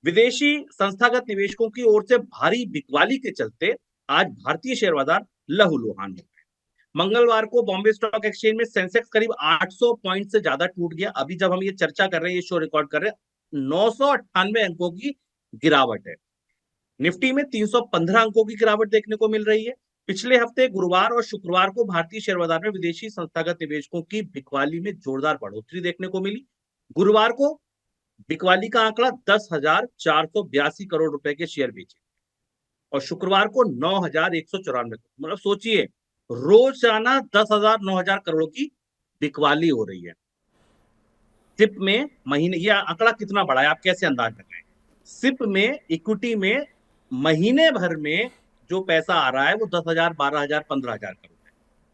विदेशी संस्थागत निवेशकों की ओर से भारी बिकवाली के चलते आज भारतीय शेयर बाजार लहूलुहान हो गए। मंगलवार को बॉम्बे स्टॉक एक्सचेंज में सेंसेक्स करीब 800 पॉइंट से ज्यादा टूट गया। अभी जब हम ये चर्चा कर रहे हैं, ये शो रिकॉर्ड कर रहे हैं, 998 अंकों की गिरावट है। निफ्टी में 315 अंकों की गिरावट देखने को मिल रही है। पिछले हफ्ते गुरुवार और शुक्रवार को भारतीय शेयर बाजार में विदेशी संस्थागत निवेशकों की बिकवाली में जोरदार बढ़ोतरी देखने को मिली। गुरुवार को बिकवाली का आंकड़ा 10,482 करोड़ रुपए के शेयर बेचे और शुक्रवार को 9,194, मतलब सोचिए, रोजाना 10,000 9,000 करोड़ की बिकवाली हो रही है। सिप में महीने, यह आंकड़ा कितना बड़ा है आप कैसे अंदाज लगाएं। सिप में, इक्विटी में महीने भर में जो पैसा आ रहा है वो 10,000 12,000 15,000 करोड़ है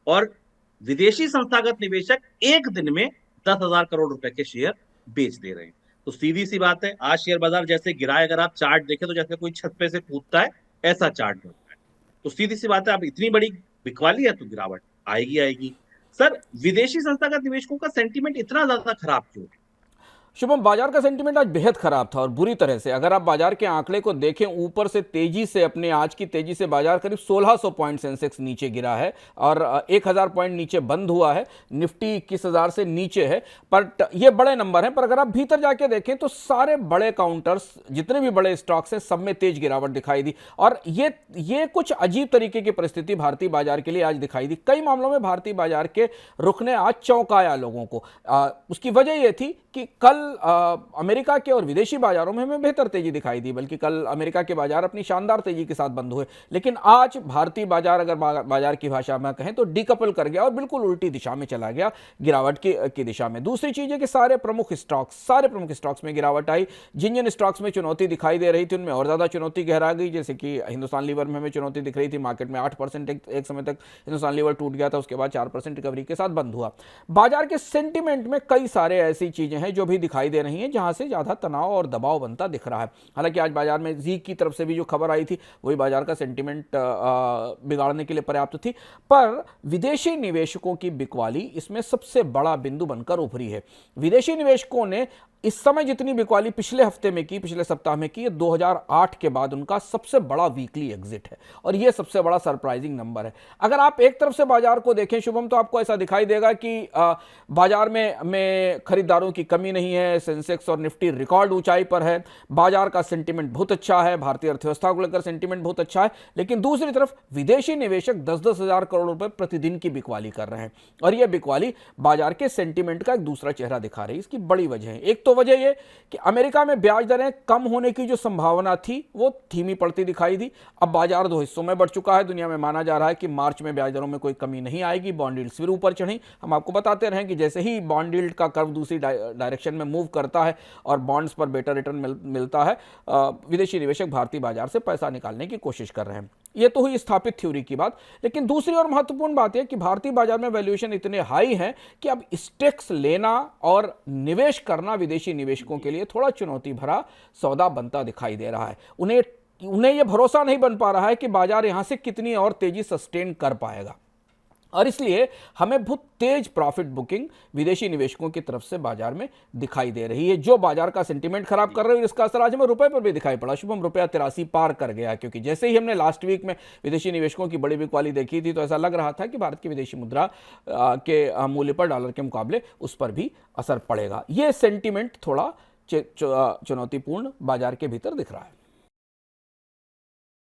और विदेशी संस्थागत निवेशक एक दिन में 10,000 करोड़ रुपए के शेयर बेच दे रहे हैं। तो सीधी सी बात है, आज शेयर बाजार जैसे गिरा है, अगर आप चार्ट देखें तो जैसे कोई छत पे से कूदता है ऐसा चार्ट बनता है। तो सीधी सी बात है, अब इतनी बड़ी बिकवाली है तो गिरावट आएगी आएगी। सर, विदेशी संस्थागत निवेशकों का सेंटीमेंट इतना ज्यादा खराब क्यों है? शुभम, बाजार का सेंटीमेंट आज बेहद खराब था और बुरी तरह से। अगर आप बाजार के आंकड़े को देखें, ऊपर से तेजी से, अपने आज की तेजी से बाजार करीब 1600 पॉइंट सेंसेक्स नीचे गिरा है और 1000 पॉइंट नीचे बंद हुआ है। निफ्टी 21,000 से नीचे है। पर ये बड़े नंबर हैं, पर अगर आप भीतर जाके देखें तो सारे बड़े काउंटर्स, जितने भी बड़े स्टॉक्स हैं, सब में तेज गिरावट दिखाई दी। और ये कुछ अजीब तरीके की परिस्थिति भारतीय बाजार के लिए आज दिखाई दी। कई मामलों में भारतीय बाजार के रुख ने आज चौंकाया लोगों को। उसकी वजह यह थी कि कल अमेरिका के और विदेशी बाजारों में हमें बेहतर तेजी दिखाई दी, बल्कि कल अमेरिका के बाजार अपनी शानदार तेजी के साथ बंद हुए। लेकिन आज भारतीय बाजार, अगर बाजार की भाषा में कहें तो डीकपल कर गया और बिल्कुल उल्टी दिशा में चला गया, गिरावट की दिशा में। दूसरी चीज है कि सारे प्रमुख स्टॉक्स में गिरावट आई। जिन जिन स्टॉक्स में चुनौती दिखाई दे रही थी उनमें और ज्यादा चुनौती गहरा गई। जैसे कि हिंदुस्तान लीवर में हमें चुनौती दिख रही थी, मार्केट में 8% एक समय तक हिंदुस्तान लीवर टूट गया था, उसके बाद 4% रिकवरी के साथ बंद हुआ। बाजार के सेंटीमेंट में कई सारे ऐसी चीजें हैं जो भी दिखाई दे रही हैं जहां से ज्यादा तनाव और दबाव बनता दिख रहा है। हालांकि आज बाजार में जी की तरफ से भी जो खबर आई थी वही बाजार का सेंटीमेंट बिगाड़ने के लिए पर्याप्त थी। पर विदेशी निवेशकों की बिकवाली इसमें सबसे बड़ा बिंदु बनकर उभरी है। विदेशी निवेशकों ने इस समय जितनी बिकवाली पिछले सप्ताह में की, ये 2008 के बाद उनका सबसे बड़ा वीकली एग्जिट है और ये सबसे बड़ा सरप्राइजिंग नंबर है। अगर आप एक तरफ से बाजार को देखें शुभम, तो आपको ऐसा दिखाई देगा कि बाजार में खरीदारों की कमी नहीं है। सेंसेक्स और निफ्टी रिकॉर्ड ऊंचाई पर है। बाजार का सेंटीमेंट बहुत अच्छा है, भारतीय अर्थव्यवस्था को लेकर सेंटीमेंट बहुत अच्छा है। लेकिन दूसरी तरफ विदेशी निवेशक 10-10 हजार करोड़ रुपए प्रतिदिन की बिकवाली कर रहे हैं और यह बिकवाली बाजार के सेंटीमेंट का एक दूसरा चेहरा दिखा रही है। इसकी बड़ी वजह है। एक तो वजह यह कि अमेरिका में ब्याज दरें कम होने की जो संभावना थी वो धीमी पड़ती दिखाई दी। अब बाजार दो हिस्सों में बढ़ चुका है। दुनिया में माना जा रहा है कि मार्च में ब्याज दरों में कोई कमी नहीं आएगी, बॉन्ड यील्ड्स फिर ऊपर चढ़ी। हम आपको बताते रहे कि जैसे ही बॉन्ड यील्ड का कर्व दूसरी डायरेक्शन में मूव करता है और बॉन्ड्स पर बेटर रिटर्न मिलता है, विदेशी निवेशक भारतीय बाजार से पैसा निकालने की कोशिश कर रहे हैं। यह तो हुई स्थापित थ्योरी की बात। लेकिन दूसरी और महत्वपूर्ण बात यह कि भारतीय बाजार में वैल्यूएशन इतने हाई हैं कि अब स्टेक्स लेना और निवेश करना विदेशी निवेशकों के लिए थोड़ा चुनौती भरा सौदा बनता दिखाई दे रहा है। उन्हें यह भरोसा नहीं बन पा रहा है कि बाजार यहां से कितनी और तेजी सस्टेन कर पाएगा और इसलिए हमें बहुत तेज प्रॉफिट बुकिंग विदेशी निवेशकों की तरफ से बाजार में दिखाई दे रही है, जो बाजार का सेंटीमेंट खराब कर रही है। इसका असर आज हमें रुपए पर भी दिखाई पड़ा। शुभम, रुपया 83 पार कर गया, क्योंकि जैसे ही हमने लास्ट वीक में विदेशी निवेशकों की बड़ी बिकवाली देखी थी तो ऐसा लग रहा था कि भारत की विदेशी मुद्रा के मूल्य पर डॉलर के मुकाबले उस पर भी असर पड़ेगा। यह सेंटीमेंट थोड़ा चुनौतीपूर्ण बाजार के भीतर दिख रहा है।